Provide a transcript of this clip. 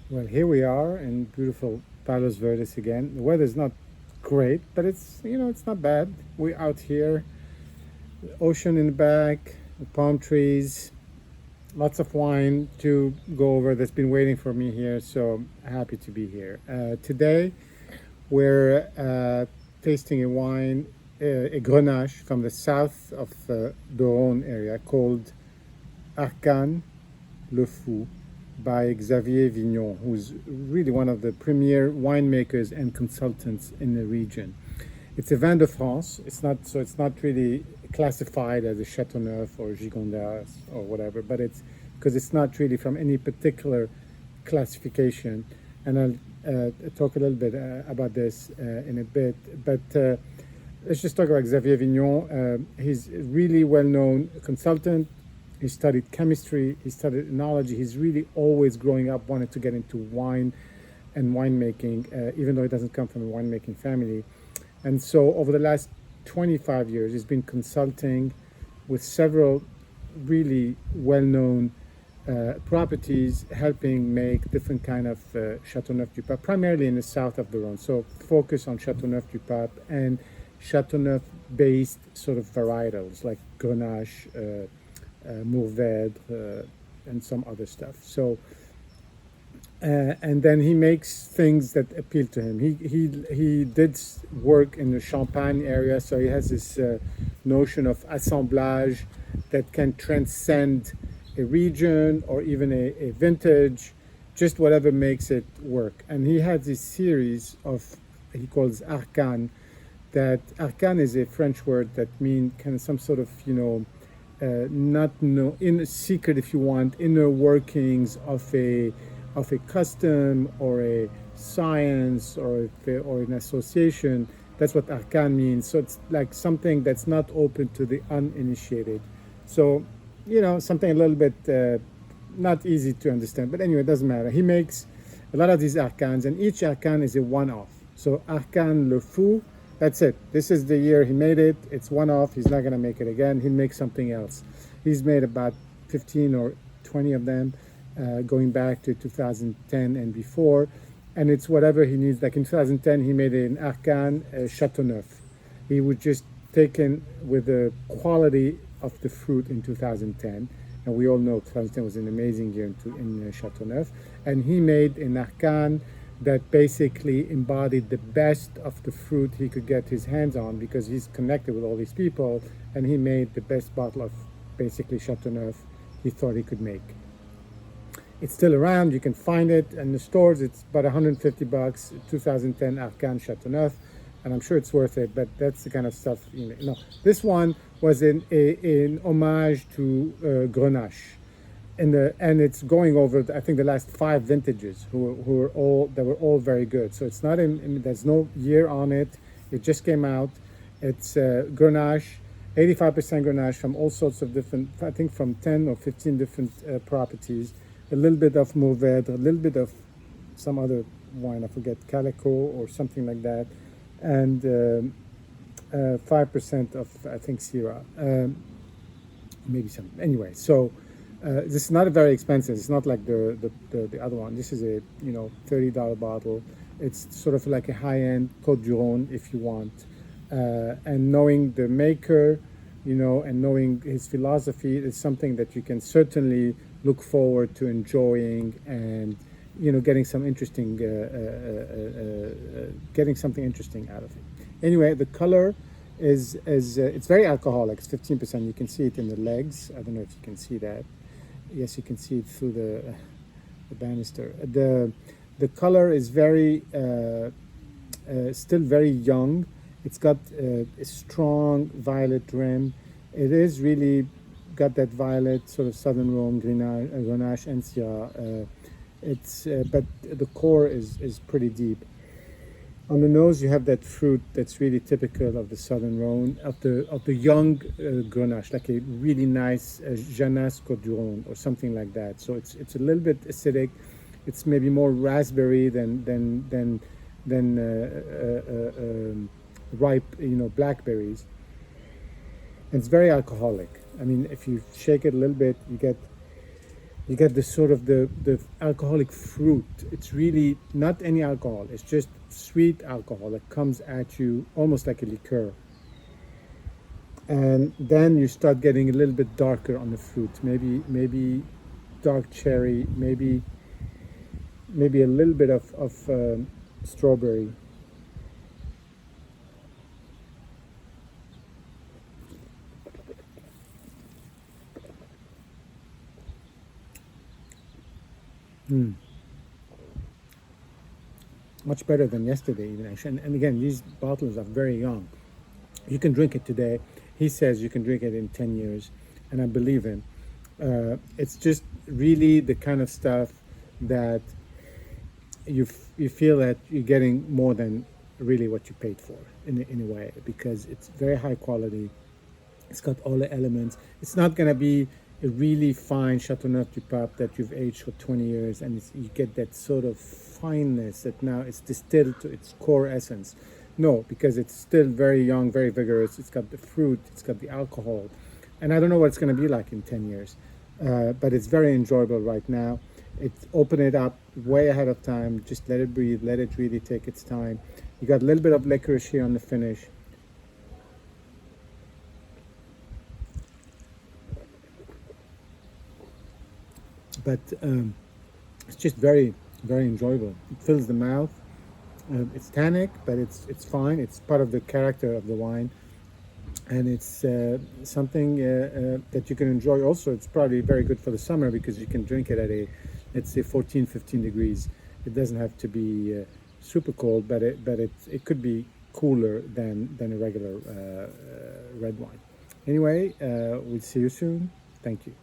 Well, here we are in beautiful Palos Verdes again. The weather's not great, but it's not bad. We're out here, the ocean in the back, the palm trees, lots of wine to go over that's been waiting for me here, so happy to be here. Today, we're tasting a wine, a Grenache from the south of the Rhône area called Arcane Le Fou by Xavier Vignon, who's really one of the premier winemakers and consultants in the region. It's a vin de France. It's not really classified as a Chateauneuf or Gigondas or whatever, but it's because it's not really from any particular classification. And I'll talk a little bit about this in a bit. But let's just talk about Xavier Vignon. He's a really well-known consultant. He studied chemistry, he studied enology. He's really always growing up wanted to get into wine and winemaking, even though he doesn't come from a winemaking family. And so over the last 25 years, he's been consulting with several really well-known properties, helping make different kind of Chateauneuf-du-Pape, primarily in the south of the Rhône. So focus on Chateauneuf-du-Pape and Chateauneuf-based sort of varietals like Grenache, Mourvèdre, and some other stuff. So, and then he makes things that appeal to him. He did work in the Champagne area, so he has this notion of assemblage that can transcend a region or even a vintage, just whatever makes it work. And he has this series of, he calls Arcane, that Arcane is a French word that means kind of some sort of, not know in a secret, if you want, inner workings of a custom or a science or an association. That's what arcane means. So it's like something that's not open to the uninitiated. So something a little bit not easy to understand. But anyway, it doesn't matter. He makes a lot of these arcanes, and each arcane is a one-off. So Arcane Le Fou. That's it. This is the year he made it. It's one off. He's not going to make it again. He'll make something else. He's made about 15 or 20 of them going back to 2010 and before. And it's whatever he needs. Like in 2010, he made an Arcane Chateauneuf. He was just taken with the quality of the fruit in 2010. And we all know 2010 was an amazing year in Chateauneuf. And he made an Arcane that basically embodied the best of the fruit he could get his hands on, because he's connected with all these people, and he made the best bottle of basically Chateauneuf he thought he could make. It's still around. You can find it in the stores. It's about $150, 2010 Arcane Chateauneuf, and I'm sure it's worth it, but that's the kind of stuff, This one was an homage to Grenache. And it's going over, I think, the last 5 vintages were all very good. So it's not there's no year on it. It just came out. It's Grenache, 85% Grenache from all sorts of different, I think from 10 or 15 different properties. A little bit of Mourvèdre, a little bit of some other wine, I forget, Calico or something like that, and 5% of, I think, Syrah, maybe some. Anyway, so. This is not very expensive. It's not like the other one. This is a $30 bottle. It's sort of like a high-end Côte du Rhône, if you want. And knowing the maker, and knowing his philosophy is something that you can certainly look forward to enjoying and getting some interesting getting something interesting out of it. Anyway, the color is it's very alcoholic. It's 15%. You can see it in the legs. I don't know if you can see that. Yes, you can see it through the banister. The color is very still very young. It's got a strong violet rim. It is really got that violet sort of Southern Rhône, Grenache, and Syrah. But the core is pretty deep. On the nose, you have that fruit that's really typical of the Southern Rhône, of the young Grenache, like a really nice Jeunesse Côte du Rhône or something like that. So it's a little bit acidic. It's maybe more raspberry than ripe, blackberries. And it's very alcoholic. I mean, if you shake it a little bit, you get You get the sort of the alcoholic fruit. It's really not any alcohol. It's just sweet alcohol that comes at you almost like a liqueur. And then you start getting a little bit darker on the fruit. Maybe dark cherry. Maybe a little bit of strawberry. Mm. Much better than yesterday, even actually. And again, these bottles are very young. You can drink it today. He says you can drink it in 10 years, and I believe him. It's just really the kind of stuff that you feel that you're getting more than really what you paid for in a way, because it's very high quality. It's got all the elements. It's not going to be a really fine Chateauneuf du Pape that you've aged for 20 years, and you get that sort of fineness that now it's distilled to its core essence. No, because it's still very young, very vigorous. It's got the fruit, it's got the alcohol. And I don't know what it's going to be like in 10 years. But it's very enjoyable right now. Open it up way ahead of time. Just let it breathe. Let it really take its time. You got a little bit of licorice here on the finish. But it's just very, very enjoyable. It fills the mouth. It's tannic, but it's fine. It's part of the character of the wine, and it's something that you can enjoy. Also, it's probably very good for the summer because you can drink it at let's say 14, 15 degrees. It doesn't have to be super cold, but it could be cooler than a regular red wine. Anyway, we'll see you soon. Thank you.